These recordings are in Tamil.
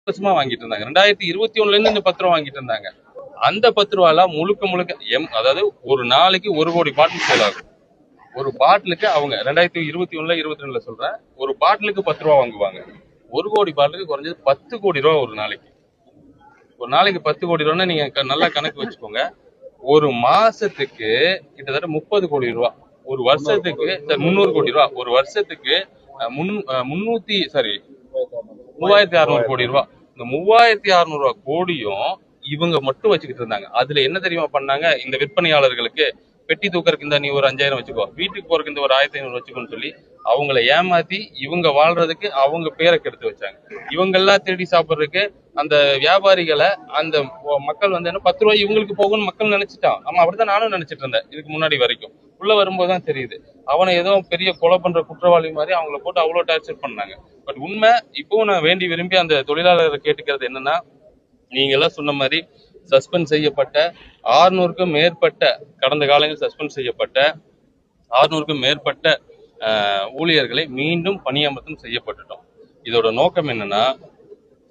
வருஷமா வாங்கிட்டு இருந்தாங்க. 2021ல இருந்து இந்த 10 ரூபா வாங்கிட்டு இருந்தாங்க. அந்த 10 ரூபால முழுக்க முழுக்க அதாவது ஒரு நாளைக்கு 1 கோடி பாட்டில் சேல் ஆகும். ஒரு பாட்டிலுக்கு அவங்க 2021ல 22ல சொல்றேன், ஒரு பாட்டிலுக்கு 10 ரூபா வாங்குவாங்க. 1 கோடி பாட்டிலுக்கு குறைஞ்சது 10 கோடி ரூபா ஒரு நாளைக்கு. ஒரு நாளைக்கு 10 கோடி ரூபான்னா நீங்க நல்லா கணக்கு வச்சுக்கோங்க. ஒரு மாசத்துக்கு கிட்டத்தட்ட 30 கோடி ரூபா. ஒரு வருஷத்துக்கு 300 கோடி ரூபா. ஒரு வருஷத்துக்கு 3600 கோடி ரூபா. இந்த 3600 கோடியும் இவங்க மட்டும் வச்சுக்கிட்டு இருந்தாங்க. அதுல என்ன தெரியுமா பண்ணாங்க? இந்த விற்பனையாளர்களுக்கு பெட்டி தூக்கறதுக்கு இந்த நீ ஒரு 5000 வச்சுக்கோ, வீட்டுக்கு போறதுக்கு இந்த ஒரு 1500 வச்சுக்கோன்னு சொல்லி அவங்கள ஏமாத்தி இவங்க வாழ்றதுக்கு அவங்க பேரை கெடுத்து வச்சாங்க. இவங்கெல்லாம் தேடி சாப்பிட்றதுக்கு அந்த வியாபாரிகளை அந்த மக்கள் வந்து என்ன 10 ரூபாய் இவங்களுக்கு போகும்னு மக்கள் நினைச்சிட்டான். ஆமா, அப்படித்தான் நானும் நினைச்சிட்டு இருந்தேன் இதுக்கு முன்னாடி வரைக்கும். உள்ள வரும்போதுதான் தெரியுது அவனை ஏதோ பெரிய கொலை பண்ற குற்றவாளி மாதிரி அவங்கள போட்டு அவ்வளவு டார்ச்சர் பண்ணாங்க. பட் உண்மை இப்பவும் நான் வேண்டி விரும்பி அந்த தொழிலாளரை கேட்டுக்கிறது என்னன்னா, நீங்க எல்லாம் சொன்ன மாதிரி சஸ்பெண்ட் செய்யப்பட்ட 600க்கும் மேற்பட்ட கடந்த காலங்களில் சஸ்பெண்ட் செய்யப்பட்ட 600க்கும் மேற்பட்ட ஊழியர்களை மீண்டும் பணியமர்த்தம் செய்யப்பட்டுட்டோம். இதோட நோக்கம் என்னன்னா,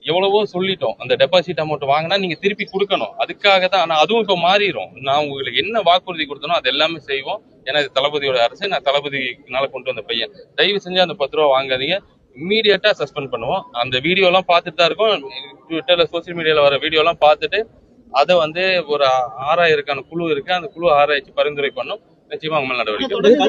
எவ்வளவோ சொல்லிட்டோம், அந்த டெபாசிட் அமௌண்ட் வாங்கினா நீங்க திருப்பி கொடுக்கணும், அதுக்காக தான். ஆனா அதுவும் இப்ப மாறிடும். நான் உங்களுக்கு என்ன வாக்குறுதி கொடுத்தனோ அது எல்லாமே செய்வோம். ஏன்னா இது தளபதியோட அரசு, நான் தளபதினால கொண்டு வந்த பையன். தயவு செஞ்சு அந்த 10 ரூபா வாங்காதீங்க. இம்மீடியட்டா சஸ்பெண்ட் பண்ணுவோம். அந்த வீடியோ எல்லாம் பார்த்துட்டு தான் இருக்கும். ட்விட்டர்ல சோசியல் மீடியால வர வீடியோ எல்லாம் பார்த்துட்டு அதை வந்து ஒரு ஆராயறதுக்கான குழு இருக்கு. அந்த குழு ஆராய்ச்சி பரிந்துரை பண்ணும். நிச்சயமா அவங்க மேல் நடவடிக்கை.